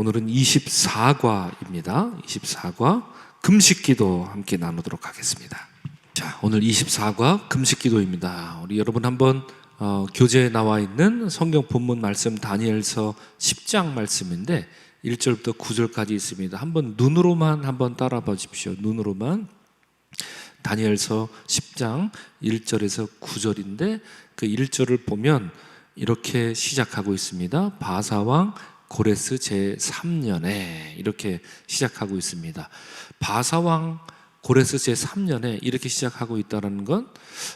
오늘은 24과입니다. 24과 금식기도 함께 나누도록 하겠습니다. 자, 오늘 24과 금식기도입니다. 우리 여러분 한번 교재에 나와 있는 성경 본문 말씀 다니엘서 10장 말씀인데 1절부터 9절까지 있습니다. 한번 눈으로만 한번 따라 보십시오. 눈으로만. 다니엘서 10장 1절에서 9절인데 그 1절을 보면 이렇게 시작하고 있습니다. 바사왕 고레스 제3년에 이렇게 시작하고 있습니다. 바사왕 고레스 제3년에 이렇게 시작하고 있다는 건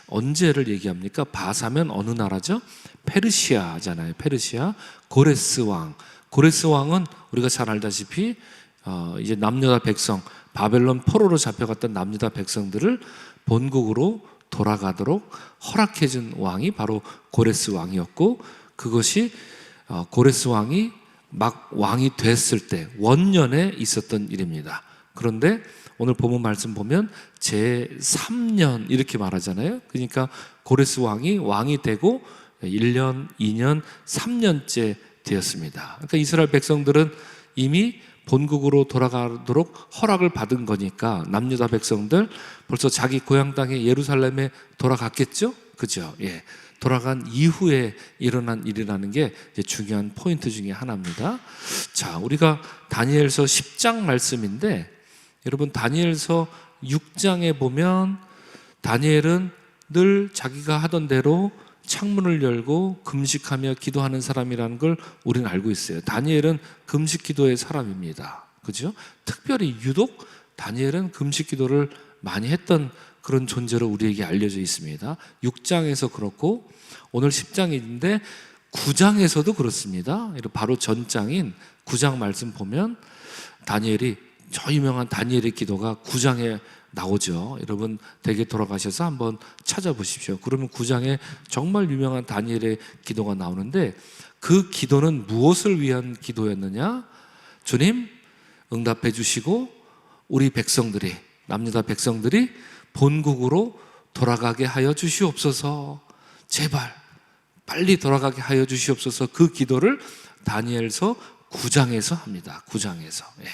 언제를 얘기합니까? 바사면 어느 나라죠? 페르시아잖아요. 페르시아. 고레스 왕은 우리가 잘 알다시피 이제 남유다 백성, 바벨론 포로로 잡혀갔던 남유다 백성들을 본국으로 돌아가도록 허락해준 왕이 바로 고레스 왕이었고, 그것이 고레스 왕이 막 왕이 됐을 때 원년에 있었던 일입니다. 그런데 오늘 본문 말씀 보면 제3년 이렇게 말하잖아요. 그러니까 고레스 왕이 되고 1년, 2년, 3년째 되었습니다. 그러니까 이스라엘 백성들은 이미 본국으로 돌아가도록 허락을 받은 거니까 남유다 백성들 벌써 자기 고향 땅에 예루살렘에 돌아갔겠죠? 그죠? 예. 돌아간 이후에 일어난 일이라는 게 이제 중요한 포인트 중에 하나입니다. 자, 우리가 다니엘서 10장 말씀인데, 여러분 다니엘서 6장에 보면 다니엘은 늘 자기가 하던 대로 창문을 열고 금식하며 기도하는 사람이라는 걸 우리는 알고 있어요. 다니엘은 금식 기도의 사람입니다. 그죠? 특별히 유독 다니엘은 금식 기도를 많이 했던 그런 존재로 우리에게 알려져 있습니다. 6장에서 그렇고 오늘 10장인데 9장에서도 그렇습니다. 바로 전장인 9장 말씀 보면 다니엘이, 저 유명한 다니엘의 기도가 9장에 나오죠. 여러분 댁에 돌아가셔서 한번 찾아보십시오. 그러면 9장에 정말 유명한 다니엘의 기도가 나오는데, 그 기도는 무엇을 위한 기도였느냐? 주님 응답해 주시고 우리 백성들이, 남유다 백성들이 본국으로 돌아가게 하여 주시옵소서. 제발 빨리 돌아가게 하여 주시옵소서. 그 기도를 다니엘서 9장에서 합니다. 9장에서. 예.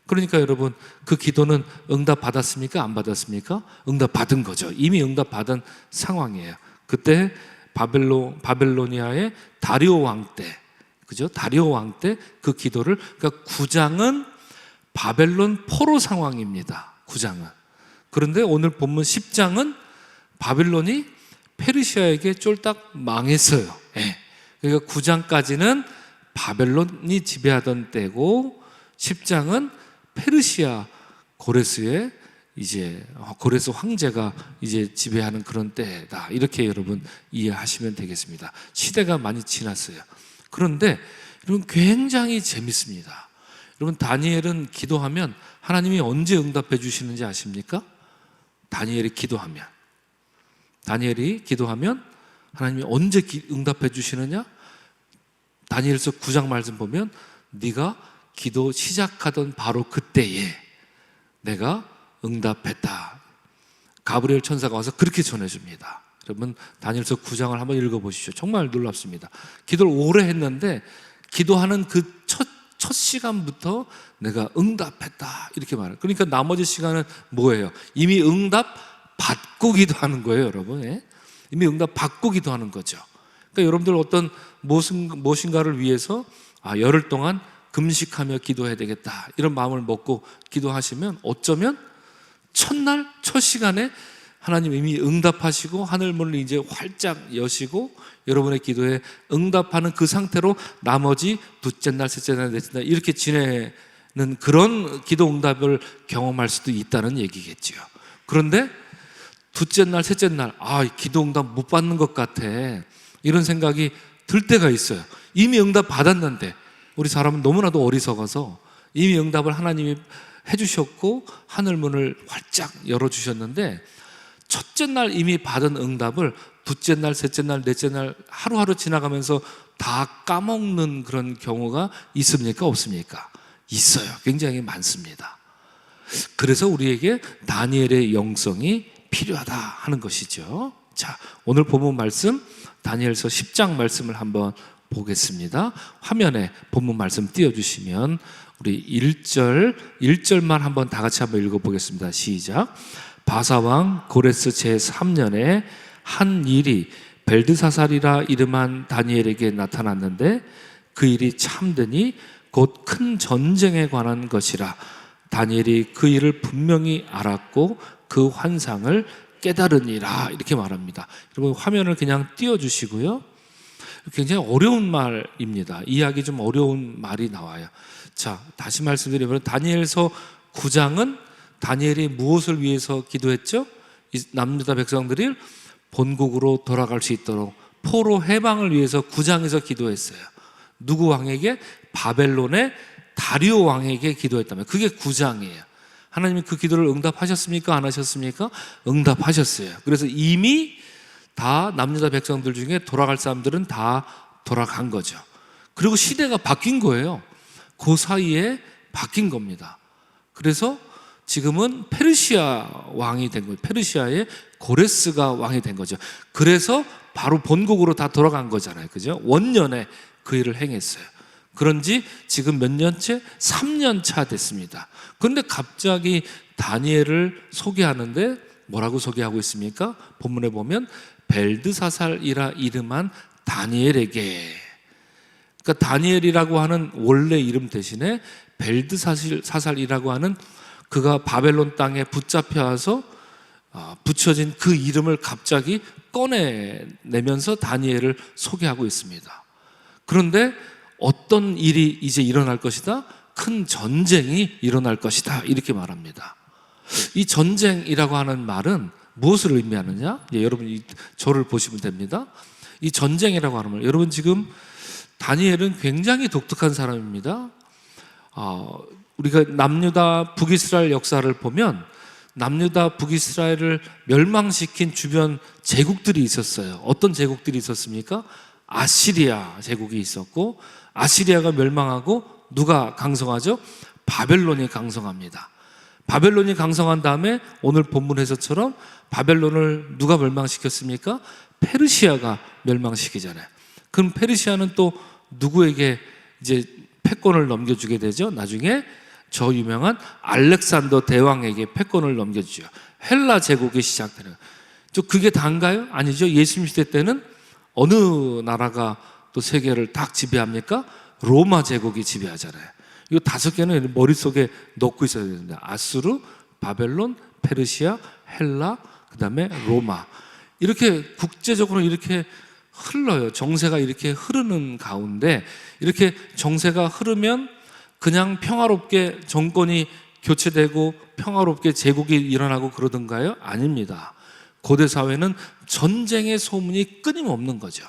그러니까 여러분 그 기도는 응답 받았습니까? 안 받았습니까? 응답 받은 거죠. 이미 응답 받은 상황이에요. 그때 바벨로니아의 다리오 왕 때, 그죠? 다리오 왕 때 그 기도를, 그러니까 9장은 바벨론 포로 상황입니다. 9장은. 그런데 오늘 본문 10장은 바벨론이 페르시아에게 쫄딱 망했어요. 예. 그러니까 9장까지는 바벨론이 지배하던 때고 10장은 페르시아 고레스의 이제 고레스 황제가 이제 지배하는 그런 때다. 이렇게 여러분 이해하시면 되겠습니다. 시대가 많이 지났어요. 그런데 여러분 굉장히 재밌습니다. 여러분 다니엘은 기도하면 하나님이 언제 응답해 주시는지 아십니까? 다니엘이 기도하면 하나님이 언제 응답해 주시느냐? 다니엘서 9장 말씀 보면 네가 기도 시작하던 바로 그때에 내가 응답했다. 가브리엘 천사가 와서 그렇게 전해줍니다. 여러분 다니엘서 9장을 한번 읽어보시죠. 정말 놀랍습니다. 기도를 오래 했는데 기도하는 그 첫 시간부터 내가 응답했다 이렇게 말해요. 그러니까 나머지 시간은 뭐예요? 이미 응답 받고 기도하는 거예요, 여러분. 예? 이미 응답 받고 기도하는 거죠. 그러니까 여러분들 어떤 무엇인가를 위해서 열흘 동안 금식하며 기도해야 되겠다 이런 마음을 먹고 기도하시면 어쩌면 첫날 첫 시간에 하나님 이미 응답하시고 하늘문을 이제 활짝 여시고 여러분의 기도에 응답하는 그 상태로 나머지 둘째 날, 셋째 날, 넷째 날 이렇게 지내는 그런 기도 응답을 경험할 수도 있다는 얘기겠죠. 그런데 둘째 날, 셋째 날 기도 응답 못 받는 것 같아 이런 생각이 들 때가 있어요. 이미 응답 받았는데 우리 사람은 너무나도 어리석어서 이미 응답을 하나님이 해주셨고 하늘문을 활짝 열어주셨는데 첫째 날 이미 받은 응답을 둘째 날, 셋째 날, 넷째 날 하루하루 지나가면서 다 까먹는 그런 경우가 있습니까? 없습니까? 있어요. 굉장히 많습니다. 그래서 우리에게 다니엘의 영성이 필요하다 하는 것이죠. 자, 오늘 본문 말씀 다니엘서 10장 말씀을 한번 보겠습니다. 화면에 본문 말씀 띄워주시면 우리 1절만 한번 다 같이 한번 읽어보겠습니다. 시작. 바사왕 고레스 제3년에 한 일이 벨드사살이라 이름한 다니엘에게 나타났는데 그 일이 참되니 곧 큰 전쟁에 관한 것이라. 다니엘이 그 일을 분명히 알았고 그 환상을 깨달으니라. 이렇게 말합니다. 여러분 화면을 그냥 띄워주시고요. 굉장히 어려운 말입니다. 이해하기 좀 어려운 말이 나와요. 자, 다시 말씀드리면 다니엘서 9장은 다니엘이 무엇을 위해서 기도했죠? 남유다 백성들이 본국으로 돌아갈 수 있도록 포로 해방을 위해서 9장에서 기도했어요. 누구 왕에게? 바벨론의 다리오 왕에게 기도했다면 그게 9장이에요. 하나님이 그 기도를 응답하셨습니까? 안 하셨습니까? 응답하셨어요. 그래서 이미 다 남유다 백성들 중에 돌아갈 사람들은 다 돌아간 거죠. 그리고 시대가 바뀐 거예요. 그 사이에 바뀐 겁니다. 그래서 지금은 페르시아 왕이 된 거예요. 페르시아의 고레스가 왕이 된 거죠. 그래서 바로 본국으로 다 돌아간 거잖아요. 그죠? 원년에 그 일을 행했어요. 그런지 지금 몇 년째? 3년 차 됐습니다. 그런데 갑자기 다니엘을 소개하는데 뭐라고 소개하고 있습니까? 본문에 보면 벨드사살이라 이름한 다니엘에게. 그러니까 다니엘이라고 하는 원래 이름 대신에 벨드사살이라고 하는 그가 바벨론 땅에 붙잡혀와서 붙여진 그 이름을 갑자기 꺼내내면서 다니엘을 소개하고 있습니다. 그런데 어떤 일이 이제 일어날 것이다? 큰 전쟁이 일어날 것이다. 이렇게 말합니다. 이 전쟁이라고 하는 말은 무엇을 의미하느냐? 여러분 저를 보시면 됩니다. 이 전쟁이라고 하는 말, 여러분 지금 다니엘은 굉장히 독특한 사람입니다. 우리가 남유다 북이스라엘 역사를 보면 남유다 북이스라엘을 멸망시킨 주변 제국들이 있었어요. 어떤 제국들이 있었습니까? 아시리아 제국이 있었고, 아시리아가 멸망하고 누가 강성하죠? 바벨론이 강성합니다. 바벨론이 강성한 다음에 오늘 본문에서처럼 바벨론을 누가 멸망시켰습니까? 페르시아가 멸망시키잖아요. 그럼 페르시아는 또 누구에게 이제 패권을 넘겨주게 되죠? 나중에 저 유명한 알렉산더 대왕에게 패권을 넘겨주죠. 헬라 제국이 시작되는. 그게 다인가요? 아니죠. 예수님 시대 때는 어느 나라가 또 세계를 딱 지배합니까? 로마 제국이 지배하잖아요. 이 5개는 머릿속에 넣고 있어야 되는데, 아수르, 바벨론, 페르시아, 헬라, 그 다음에 로마. 이렇게 국제적으로 이렇게 흘러요. 정세가 이렇게 흐르는 가운데, 이렇게 정세가 흐르면 그냥 평화롭게 정권이 교체되고 평화롭게 제국이 일어나고 그러던가요? 아닙니다. 고대 사회는 전쟁의 소문이 끊임없는 거죠.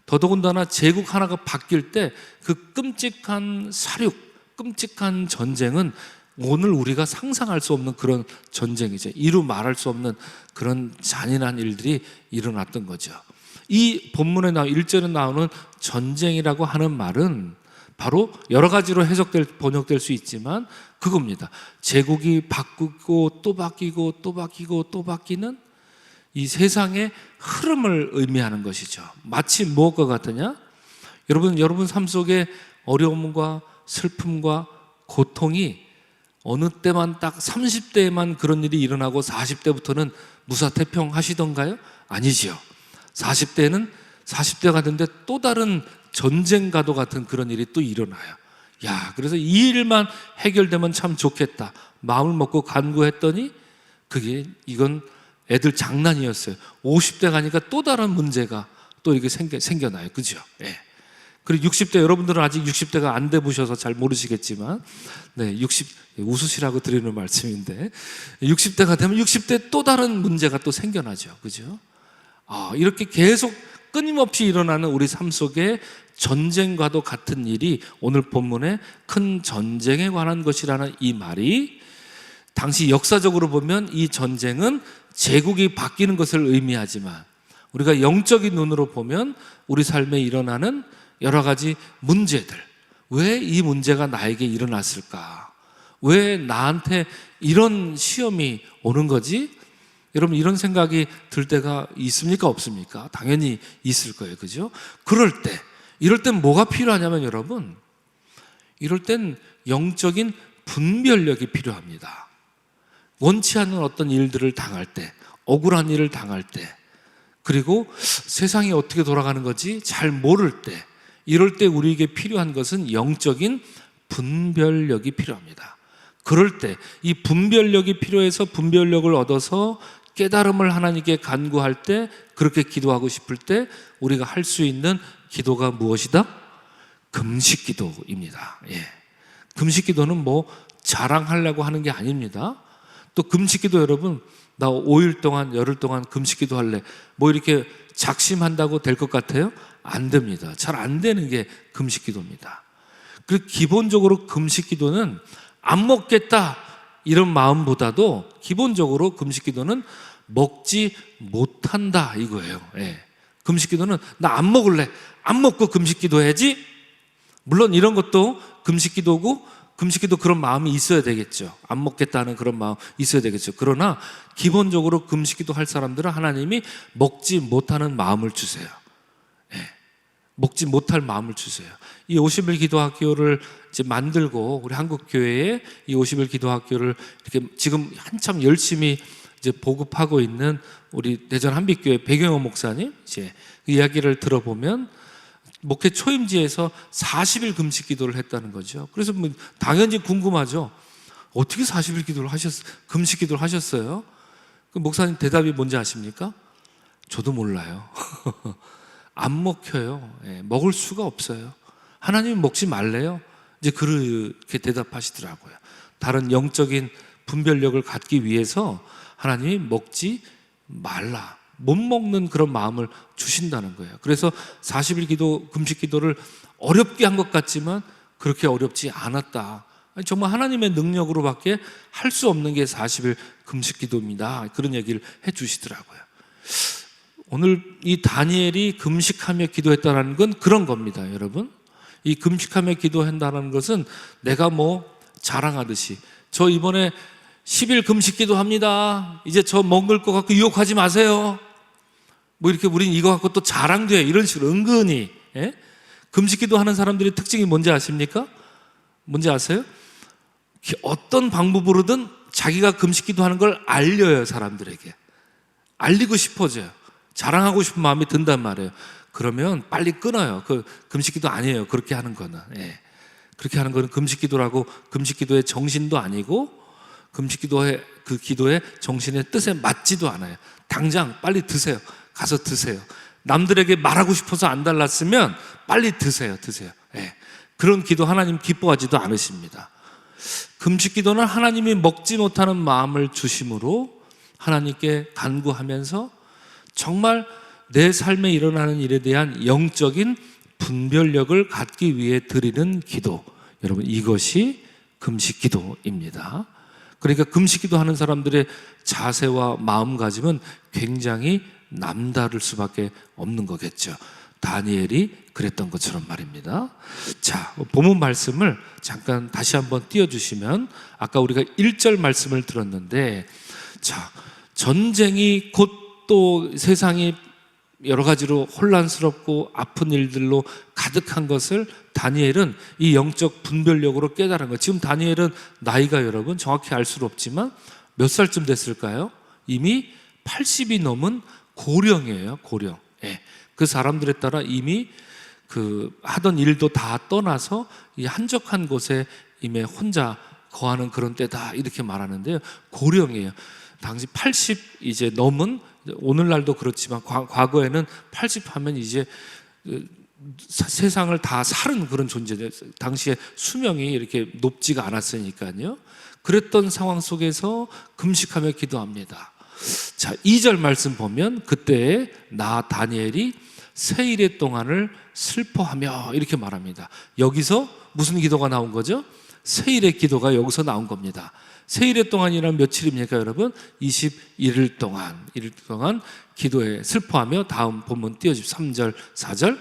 더더군다나 제국 하나가 바뀔 때 그 끔찍한 사륙, 끔찍한 전쟁은 오늘 우리가 상상할 수 없는 그런 전쟁이죠. 이루 말할 수 없는 그런 잔인한 일들이 일어났던 거죠. 이 본문에 1절에 나오는 전쟁이라고 하는 말은 바로 여러 가지로 번역될 수 있지만 그겁니다. 제국이 바뀌고 또 바뀌고 또 바뀌고 또 바뀌는 이 세상의 흐름을 의미하는 것이죠. 마치 무엇과 같으냐? 여러분 삶 속에 어려움과 슬픔과 고통이 어느 때만 딱 30대에만 그런 일이 일어나고 40대부터는 무사태평하시던가요? 아니지요. 40대가 됐는데 또 다른 전쟁과도 같은 그런 일이 또 일어나요. 그래서 이 일만 해결되면 참 좋겠다 마음을 먹고 간구했더니 이건 애들 장난이었어요. 50대 가니까 또 다른 문제가 또 이렇게 생겨나요. 그죠? 그리고 60대, 여러분들은 아직 60대가 안 돼 보셔서 잘 모르시겠지만, 60, 웃으시라고 드리는 말씀인데, 60대가 되면 60대 또 다른 문제가 또 생겨나죠. 그죠? 이렇게 계속 끊임없이 일어나는 우리 삶 속에 전쟁과도 같은 일이 오늘 본문에 큰 전쟁에 관한 것이라는 이 말이, 당시 역사적으로 보면 이 전쟁은 제국이 바뀌는 것을 의미하지만 우리가 영적인 눈으로 보면 우리 삶에 일어나는 여러 가지 문제들, 왜 이 문제가 나에게 일어났을까? 왜 나한테 이런 시험이 오는 거지? 여러분 이런 생각이 들 때가 있습니까? 없습니까? 당연히 있을 거예요. 그죠? 그럴 때 이럴 땐 뭐가 필요하냐면 여러분, 이럴 땐 영적인 분별력이 필요합니다. 원치 않는 어떤 일들을 당할 때, 억울한 일을 당할 때, 그리고 세상이 어떻게 돌아가는 건지 잘 모를 때, 이럴 때 우리에게 필요한 것은 영적인 분별력이 필요합니다. 그럴 때 이 분별력이 필요해서 분별력을 얻어서 깨달음을 하나님께 간구할 때, 그렇게 기도하고 싶을 때 우리가 할 수 있는 기도가 무엇이다? 금식 기도입니다. 예. 금식 기도는 뭐 자랑하려고 하는 게 아닙니다. 또 금식 기도 여러분, 나 5일 동안 열흘 동안 금식 기도 할래, 뭐 이렇게 작심한다고 될 것 같아요? 안 됩니다. 잘 안 되는 게 금식 기도입니다. 그리고 기본적으로 금식 기도는 안 먹겠다 이런 마음보다도 기본적으로 금식 기도는 먹지 못한다 이거예요. 예. 금식 기도는 나 안 먹을래, 안 먹고 금식 기도해야지. 물론 이런 것도 금식 기도고, 금식 기도 그런 마음이 있어야 되겠죠. 안 먹겠다는 그런 마음 있어야 되겠죠. 그러나 기본적으로 금식 기도 할 사람들은 하나님이 먹지 못하는 마음을 주세요. 예. 먹지 못할 마음을 주세요. 이 50일 기도학교를 이제 만들고, 우리 한국 교회에 이 50일 기도학교를 이렇게 지금 한참 열심히 이제 보급하고 있는 우리 대전 한빛교회 배경호 목사님 이제 그 이야기를 들어보면 목회 초임지에서 40일 금식 기도를 했다는 거죠. 그래서 뭐 당연히 궁금하죠. 어떻게 40일 기도를 금식 기도를 하셨어요? 그 목사님 대답이 뭔지 아십니까? 저도 몰라요. 안 먹혀요. 예, 먹을 수가 없어요. 하나님이 먹지 말래요. 이제 그렇게 대답하시더라고요. 다른 영적인 분별력을 갖기 위해서 하나님이 먹지 말라, 못 먹는 그런 마음을 주신다는 거예요. 그래서 40일 기도, 금식 기도를 어렵게 한 것 같지만 그렇게 어렵지 않았다. 정말 하나님의 능력으로밖에 할 수 없는 게 40일 금식 기도입니다. 그런 얘기를 해 주시더라고요. 오늘 이 다니엘이 금식하며 기도했다는 건 그런 겁니다, 여러분. 이 금식하며 기도한다는 것은 내가 뭐 자랑하듯이, 저 이번에 10일 금식 기도합니다, 이제 저 먹을 거 갖고 유혹하지 마세요, 뭐 이렇게 우린 이거 갖고 또 자랑돼, 이런 식으로 은근히. 예? 금식 기도하는 사람들의 특징이 뭔지 아십니까? 뭔지 아세요? 어떤 방법으로든 자기가 금식 기도하는 걸 알려요. 사람들에게 알리고 싶어져요. 자랑하고 싶은 마음이 든단 말이에요. 그러면 빨리 끊어요. 그 금식 기도 아니에요, 그렇게 하는 거는. 예. 그렇게 하는 거는 금식 기도라고, 금식 기도의 정신도 아니고, 금식 기도의 그 기도의 정신의 뜻에 맞지도 않아요. 당장 빨리 드세요. 가서 드세요. 남들에게 말하고 싶어서 안 달랐으면 빨리 드세요. 예. 그런 기도 하나님 기뻐하지도 않으십니다. 금식 기도는 하나님이 먹지 못하는 마음을 주심으로 하나님께 간구하면서 정말 내 삶에 일어나는 일에 대한 영적인 분별력을 갖기 위해 드리는 기도, 여러분 이것이 금식 기도입니다. 그러니까 금식 기도하는 사람들의 자세와 마음가짐은 굉장히 남다를 수밖에 없는 거겠죠. 다니엘이 그랬던 것처럼 말입니다. 자, 본문 말씀을 잠깐 다시 한번 띄워주시면, 아까 우리가 1절 말씀을 들었는데, 자, 전쟁이 곧 또 세상이 여러 가지로 혼란스럽고 아픈 일들로 가득한 것을 다니엘은 이 영적 분별력으로 깨달은 거예요. 지금 다니엘은 나이가 여러분 정확히 알 수는 없지만 몇 살쯤 됐을까요? 이미 80이 넘은 고령이에요. 고령. 예. 그 사람들에 따라 이미 그 하던 일도 다 떠나서 이 한적한 곳에 이미 혼자 거하는 그런 때다, 이렇게 말하는데요. 고령이에요. 당시 80 이제 넘은, 오늘날도 그렇지만 과거에는 80 하면 이제 세상을 다 살은 그런 존재들, 당시에 수명이 이렇게 높지가 않았으니까요. 그랬던 상황 속에서 금식하며 기도합니다. 자, 2절 말씀 보면, 그때 나 다니엘이 세일의 동안을 슬퍼하며, 이렇게 말합니다. 여기서 무슨 기도가 나온 거죠? 세일의 기도가 여기서 나온 겁니다. 세일의 동안이란 며칠입니까, 여러분? 21일 동안, 1일 동안 기도해 슬퍼하며, 다음 본문 띄워주십시오. 3절, 4절.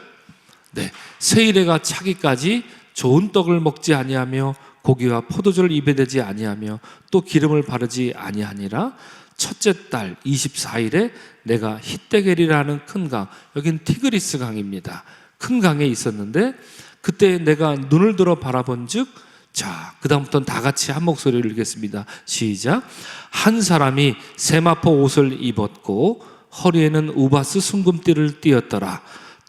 네, 세일해가 차기까지 좋은 떡을 먹지 아니하며 고기와 포도주를 입에 대지 아니하며 또 기름을 바르지 아니하니라. 첫째 달 24일에 내가 히데겔이라는 큰 강, 여긴 티그리스 강입니다. 큰 강에 있었는데 그때 내가 눈을 들어 바라본즉, 자, 그 다음부터는 다 같이 한 목소리를 읽겠습니다. 시작. 한 사람이 세마포 옷을 입었고 허리에는 우바스 순금띠를 띠었더라.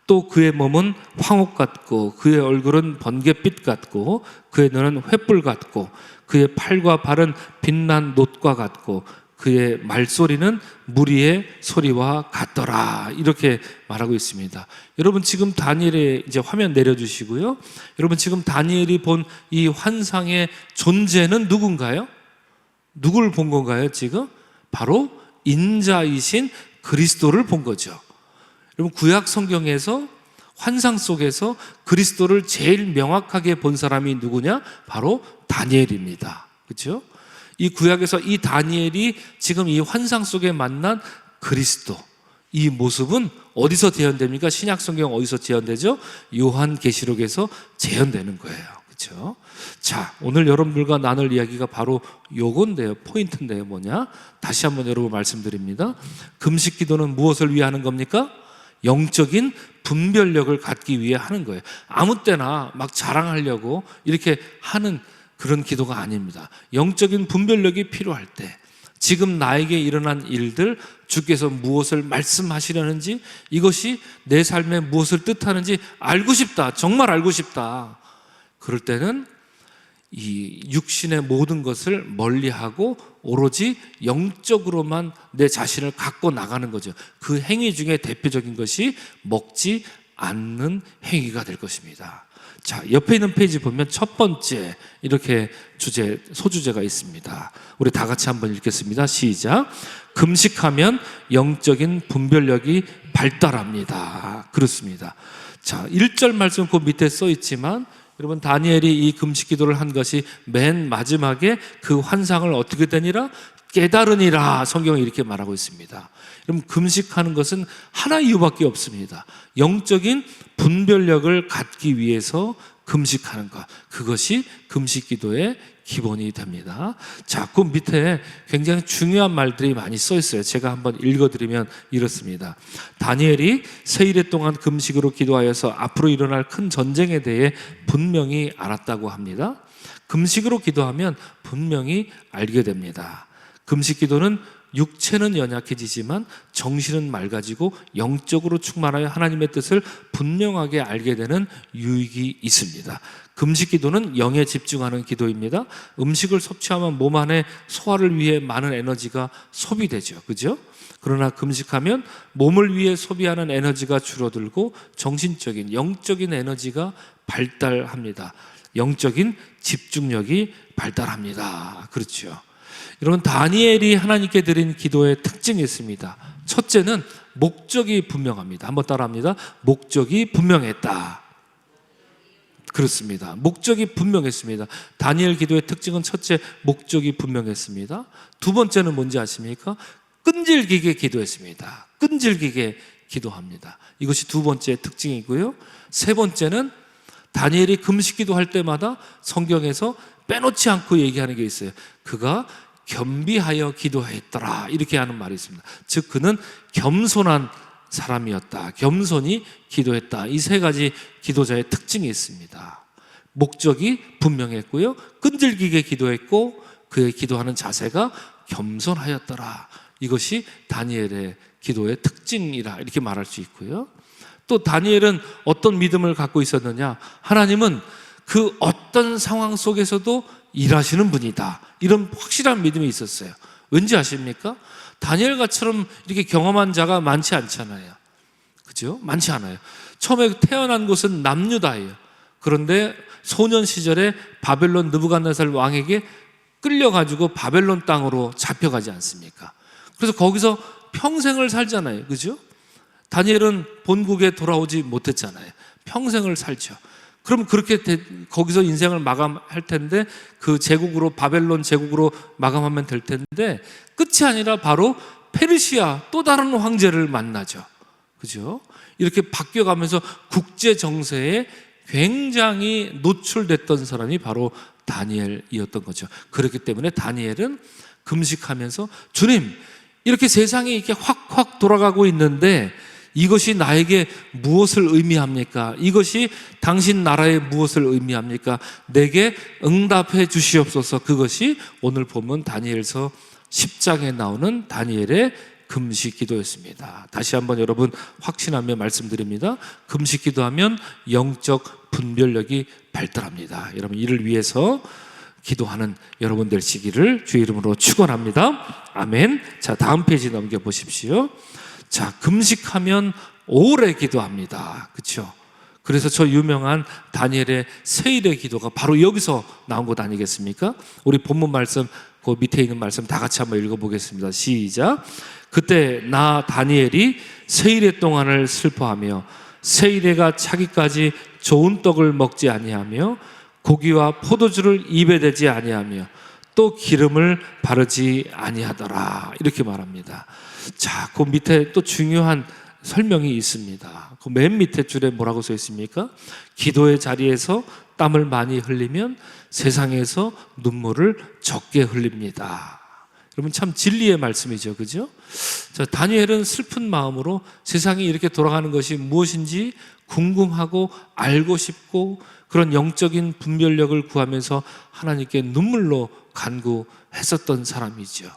또 그의 몸은 황옥 같고 그의 얼굴은 번갯빛 같고 그의 눈은 횃불 같고 그의 팔과 발은 빛난 놋과 같고 그의 말소리는 무리의 소리와 같더라. 이렇게 말하고 있습니다. 여러분 지금 다니엘의 이제 화면 내려주시고요. 여러분 지금 다니엘이 본 이 환상의 존재는 누군가요? 누굴 본 건가요? 지금 바로 인자이신 그리스도를 본 거죠. 여러분 구약 성경에서 환상 속에서 그리스도를 제일 명확하게 본 사람이 누구냐? 바로 다니엘입니다. 그렇죠? 이 구약에서 이 다니엘이 지금 이 환상 속에 만난 그리스도, 이 모습은 어디서 재현됩니까? 신약 성경 어디서 재현되죠? 요한계시록에서 재현되는 거예요. 그렇죠? 자, 오늘 여러분들과 나눌 이야기가 바로 요건데요. 포인트인데요. 뭐냐? 다시 한번 여러분 말씀드립니다. 금식 기도는 무엇을 위해 하는 겁니까? 영적인 분별력을 갖기 위해 하는 거예요. 아무 때나 막 자랑하려고 이렇게 하는 그런 기도가 아닙니다. 영적인 분별력이 필요할 때, 지금 나에게 일어난 일들, 주께서 무엇을 말씀하시려는지, 이것이 내 삶에 무엇을 뜻하는지 알고 싶다. 정말 알고 싶다. 그럴 때는 이 육신의 모든 것을 멀리하고 오로지 영적으로만 내 자신을 갖고 나가는 거죠. 그 행위 중에 대표적인 것이 먹지 않는 행위가 될 것입니다. 자, 옆에 있는 페이지 보면 첫 번째 이렇게 소주제가 있습니다. 우리 다 같이 한번 읽겠습니다. 시작. 금식하면 영적인 분별력이 발달합니다. 그렇습니다. 자, 1절 말씀 그 밑에 써 있지만 여러분 다니엘이 이 금식 기도를 한 것이 맨 마지막에 그 환상을 어떻게 되니라? 깨달으니라. 성경이 이렇게 말하고 있습니다. 여러분 금식하는 것은 하나 이유밖에 없습니다. 영적인 분별력을 갖기 위해서 금식하는 것, 그것이 금식 기도의 기본이 됩니다. 자, 그 밑에 굉장히 중요한 말들이 많이 써 있어요. 제가 한번 읽어드리면 이렇습니다. 다니엘이 세일의 동안 금식으로 기도하여서 앞으로 일어날 큰 전쟁에 대해 분명히 알았다고 합니다. 금식으로 기도하면 분명히 알게 됩니다. 금식 기도는 육체는 연약해지지만 정신은 맑아지고 영적으로 충만하여 하나님의 뜻을 분명하게 알게 되는 유익이 있습니다. 금식 기도는 영에 집중하는 기도입니다. 음식을 섭취하면 몸 안에 소화를 위해 많은 에너지가 소비되죠. 그죠? 그러나 금식하면 몸을 위해 소비하는 에너지가 줄어들고 정신적인, 영적인 에너지가 발달합니다. 영적인 집중력이 발달합니다. 그렇죠. 여러분 다니엘이 하나님께 드린 기도의 특징이 있습니다. 첫째는 목적이 분명합니다. 한번 따라합니다. 목적이 분명했다. 그렇습니다. 목적이 분명했습니다. 다니엘 기도의 특징은 첫째, 목적이 분명했습니다. 두 번째는 뭔지 아십니까? 끈질기게 기도했습니다. 끈질기게 기도합니다. 이것이 두 번째 특징이고요. 세 번째는 다니엘이 금식 기도할 때마다 성경에서 빼놓지 않고 얘기하는 게 있어요. 그가 겸비하여 기도했더라. 이렇게 하는 말이 있습니다. 즉 그는 겸손한 사람이었다. 겸손히 기도했다. 이 세 가지 기도자의 특징이 있습니다. 목적이 분명했고요. 끈질기게 기도했고 그의 기도하는 자세가 겸손하였더라. 이것이 다니엘의 기도의 특징이라 이렇게 말할 수 있고요. 또 다니엘은 어떤 믿음을 갖고 있었느냐? 하나님은 그 어떤 상황 속에서도 일하시는 분이다. 이런 확실한 믿음이 있었어요. 왠지 아십니까? 다니엘과처럼 이렇게 경험한 자가 많지 않잖아요. 그죠? 많지 않아요. 처음에 태어난 곳은 남유다예요. 그런데 소년 시절에 바벨론 느부갓네살 왕에게 끌려가지고 바벨론 땅으로 잡혀가지 않습니까? 그래서 거기서 평생을 살잖아요. 그죠? 다니엘은 본국에 돌아오지 못했잖아요. 평생을 살죠. 그럼 그렇게 거기서 인생을 마감할 텐데 그 제국으로 바벨론 제국으로 마감하면 될 텐데 끝이 아니라 바로 페르시아 또 다른 황제를 만나죠. 그죠? 이렇게 바뀌어가면서 국제 정세에 굉장히 노출됐던 사람이 바로 다니엘이었던 거죠. 그렇기 때문에 다니엘은 금식하면서 주님 이렇게 세상이 이렇게 확확 돌아가고 있는데 이것이 나에게 무엇을 의미합니까? 이것이 당신 나라에 무엇을 의미합니까? 내게 응답해 주시옵소서. 그것이 오늘 보면 다니엘서 10장에 나오는 다니엘의 금식 기도였습니다. 다시 한번 여러분 확신하며 말씀드립니다. 금식 기도하면 영적 분별력이 발달합니다. 여러분 이를 위해서 기도하는 여러분 되시기를 주의 이름으로 축원합니다. 아멘. 자, 다음 페이지 넘겨 보십시오. 자, 금식하면 오래 기도합니다. 그렇죠? 그래서 저 유명한 다니엘의 세일의 기도가 바로 여기서 나온 것 아니겠습니까? 우리 본문 말씀 그 밑에 있는 말씀 다 같이 한번 읽어보겠습니다. 시작. 그때 나 다니엘이 세일의 동안을 슬퍼하며 세일에가 차기까지 좋은 떡을 먹지 아니하며 고기와 포도주를 입에 대지 아니하며 또 기름을 바르지 아니하더라. 이렇게 말합니다. 자, 그 밑에 또 중요한 설명이 있습니다. 그 맨 밑에 줄에 뭐라고 써 있습니까? 기도의 자리에서 땀을 많이 흘리면 세상에서 눈물을 적게 흘립니다. 여러분 참 진리의 말씀이죠, 그죠? 자, 다니엘은 슬픈 마음으로 세상이 이렇게 돌아가는 것이 무엇인지 궁금하고 알고 싶고 그런 영적인 분별력을 구하면서 하나님께 눈물로 간구했었던 사람이죠.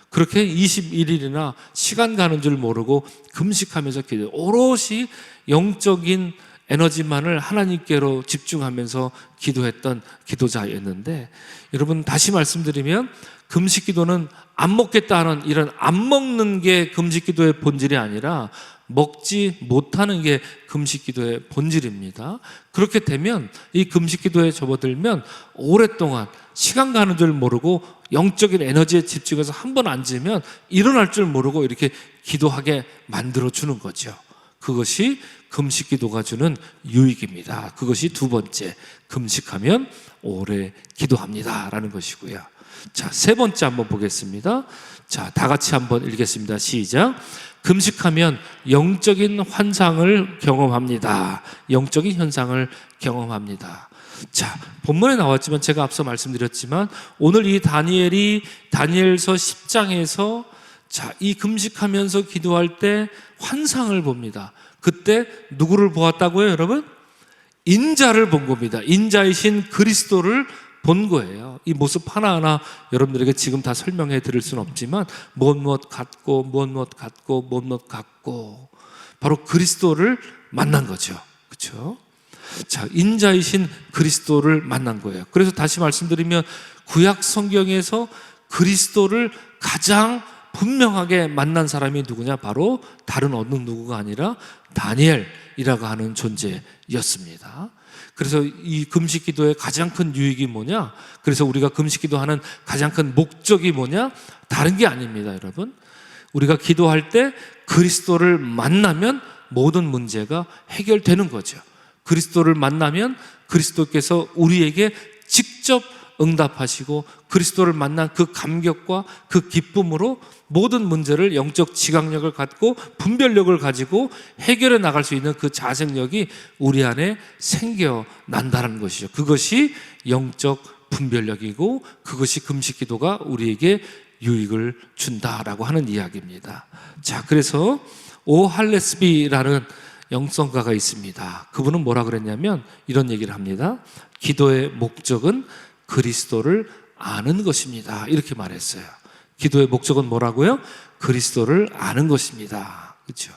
그렇게 21일이나 시간 가는 줄 모르고 금식하면서 기도, 오롯이 영적인 에너지만을 하나님께로 집중하면서 기도했던 기도자였는데, 여러분 다시 말씀드리면 금식 기도는 안 먹겠다는 이런 안 먹는 게 금식 기도의 본질이 아니라 먹지 못하는 게 금식 기도의 본질입니다. 그렇게 되면 이 금식 기도에 접어들면 오랫동안 시간 가는 줄 모르고 영적인 에너지에 집중해서 한번 앉으면 일어날 줄 모르고 이렇게 기도하게 만들어주는 거죠. 그것이 금식 기도가 주는 유익입니다. 그것이 두 번째, 금식하면 오래 기도합니다 라는 것이고요. 자, 세 번째 한번 보겠습니다. 자, 다 같이 한번 읽겠습니다. 시작. 금식하면 영적인 환상을 경험합니다. 영적인 현상을 경험합니다. 자, 본문에 나왔지만 제가 앞서 말씀드렸지만 오늘 이 다니엘이 다니엘서 10장에서 자, 이 금식하면서 기도할 때 환상을 봅니다. 그때 누구를 보았다고요, 여러분? 인자를 본 겁니다. 인자이신 그리스도를 본 거예요. 이 모습 하나하나 여러분들에게 지금 다 설명해 드릴 수는 없지만 무엇 같고 바로 그리스도를 만난 거죠. 그렇죠? 자, 인자이신 그리스도를 만난 거예요. 그래서 다시 말씀드리면 구약 성경에서 그리스도를 가장 분명하게 만난 사람이 누구냐? 바로 다른 어느 누구가 아니라 다니엘이라고 하는 존재였습니다. 그래서 이 금식 기도의 가장 큰 유익이 뭐냐? 그래서 우리가 금식 기도하는 가장 큰 목적이 뭐냐? 다른 게 아닙니다, 여러분. 우리가 기도할 때 그리스도를 만나면 모든 문제가 해결되는 거죠. 그리스도를 만나면 그리스도께서 우리에게 직접 응답하시고 그리스도를 만난 그 감격과 그 기쁨으로 모든 문제를 영적 지각력을 갖고 분별력을 가지고 해결해 나갈 수 있는 그 자생력이 우리 안에 생겨난다는 것이죠. 그것이 영적 분별력이고 그것이 금식 기도가 우리에게 유익을 준다라고 하는 이야기입니다. 자, 그래서 오 할레스비라는 영성가가 있습니다. 그분은 뭐라 그랬냐면 이런 얘기를 합니다. 기도의 목적은 그리스도를 아는 것입니다. 이렇게 말했어요. 기도의 목적은 뭐라고요? 그리스도를 아는 것입니다. 그렇죠?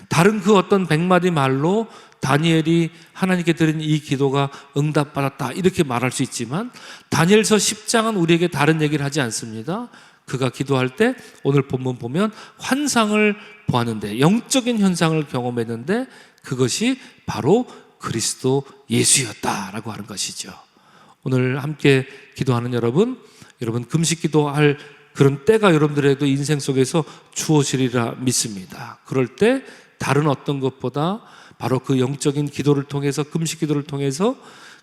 다른 그 어떤 100마디 말로 다니엘이 하나님께 드린 이 기도가 응답받았다 이렇게 말할 수 있지만 다니엘서 10장은 우리에게 다른 얘기를 하지 않습니다. 그가 기도할 때 오늘 본문 보면 환상을 보았는데 영적인 현상을 경험했는데 그것이 바로 그리스도 예수였다라고 하는 것이죠. 오늘 함께 기도하는 여러분 금식 기도할 그런 때가 여러분들에도 인생 속에서 주어지리라 믿습니다. 그럴 때 다른 어떤 것보다 바로 그 영적인 기도를 통해서 금식 기도를 통해서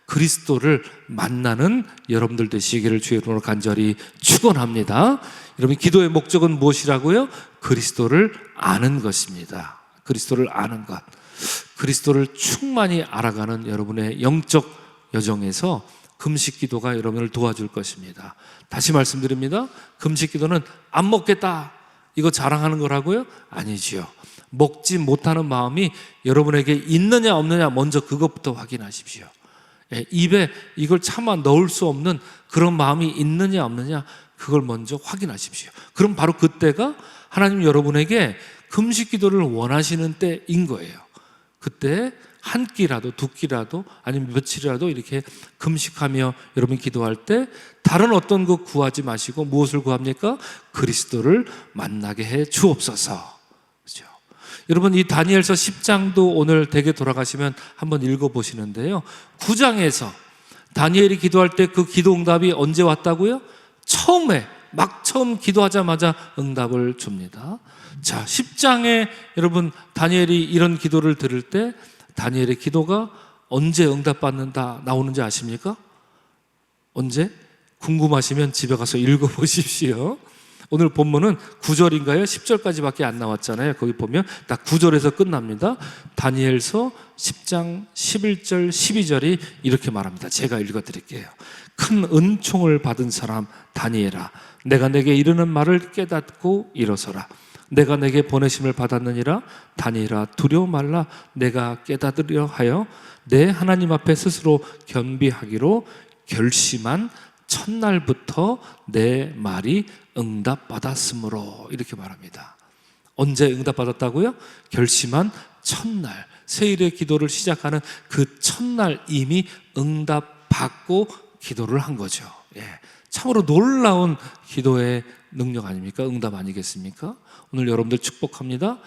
그리스도를 만나는 여러분들 되시기를 주의 이름으로 간절히 축원합니다. 여러분 기도의 목적은 무엇이라고요? 그리스도를 아는 것입니다. 그리스도를 아는 것. 그리스도를 충만히 알아가는 여러분의 영적 여정에서 금식 기도가 여러분을 도와줄 것입니다. 다시 말씀드립니다. 금식 기도는 안 먹겠다 이거 자랑하는 거라고요? 아니지요. 먹지 못하는 마음이 여러분에게 있느냐 없느냐 먼저 그것부터 확인하십시오. 입에 이걸 차마 넣을 수 없는 그런 마음이 있느냐 없느냐 그걸 먼저 확인하십시오. 그럼 바로 그때가 하나님 여러분에게 금식 기도를 원하시는 때인 거예요. 그때 한 끼라도 두 끼라도 아니면 며칠이라도 이렇게 금식하며 여러분 기도할 때 다른 어떤 것 구하지 마시고 무엇을 구합니까? 그리스도를 만나게 해 주옵소서. 그렇죠? 여러분 이 다니엘서 10장도 오늘 댁에 돌아가시면 한번 읽어보시는데요, 9장에서 다니엘이 기도할 때 그 기도 응답이 언제 왔다고요? 처음 기도하자마자 응답을 줍니다. 자, 10장에 여러분 다니엘이 이런 기도를 들을 때 다니엘의 기도가 언제 응답받는다 나오는지 아십니까? 언제? 궁금하시면 집에 가서 읽어보십시오. 오늘 본문은 9절인가요? 10절까지밖에 안 나왔잖아요. 거기 보면 딱 9절에서 끝납니다. 다니엘서 10장 11절 12절이 이렇게 말합니다. 제가 읽어드릴게요. 큰 은총을 받은 사람 다니엘아, 내가 내게 이르는 말을 깨닫고 일어서라. 내가 내게 보내심을 받았느니라. 다니엘아, 두려워 말라. 내가 깨닫으려 하여 내 하나님 앞에 스스로 겸비하기로 결심한 첫날부터 내 말이 응답받았으므로, 이렇게 말합니다. 언제 응답받았다고요? 결심한 첫날, 세일의 기도를 시작하는 그 첫날 이미 응답받고 기도를 한 거죠. 참으로 놀라운 기도의 능력 아닙니까? 응답 아니겠습니까? 오늘 여러분들 축복합니다.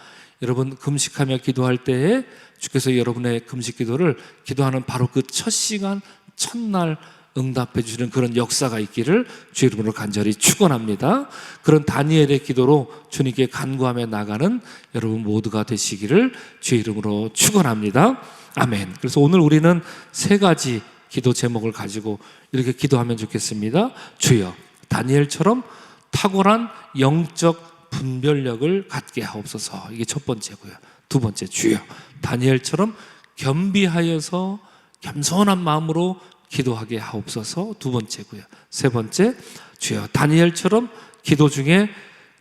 여러분 금식하며 기도할 때에 주께서 여러분의 금식 기도를 기도하는 바로 그 첫 시간, 첫날 응답해 주시는 그런 역사가 있기를 주의 이름으로 간절히 축원합니다. 그런 다니엘의 기도로 주님께 간구하며 나가는 여러분 모두가 되시기를 주의 이름으로 축원합니다. 아멘. 그래서 오늘 우리는 세 가지 기도 제목을 가지고 이렇게 기도하면 좋겠습니다. 주여, 다니엘처럼 탁월한 영적 분별력을 갖게 하옵소서. 이게 첫 번째고요. 두 번째, 주여, 다니엘처럼 겸비하여서 겸손한 마음으로 기도하게 하옵소서. 두 번째고요. 세 번째, 주여, 다니엘처럼 기도 중에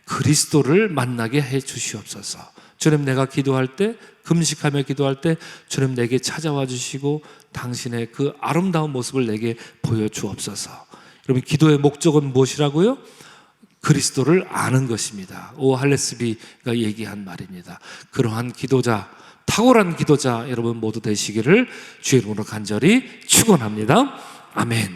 그리스도를 만나게 해 주시옵소서. 주님, 내가 기도할 때, 금식하며 기도할 때 주님 내게 찾아와 주시고 당신의 그 아름다운 모습을 내게 보여주옵소서. 여러분, 기도의 목적은 무엇이라고요? 그리스도를 아는 것입니다. 오 할레스비가 얘기한 말입니다. 그러한 기도자, 탁월한 기도자 여러분 모두 되시기를 주의 이름으로 간절히 축원합니다. 아멘.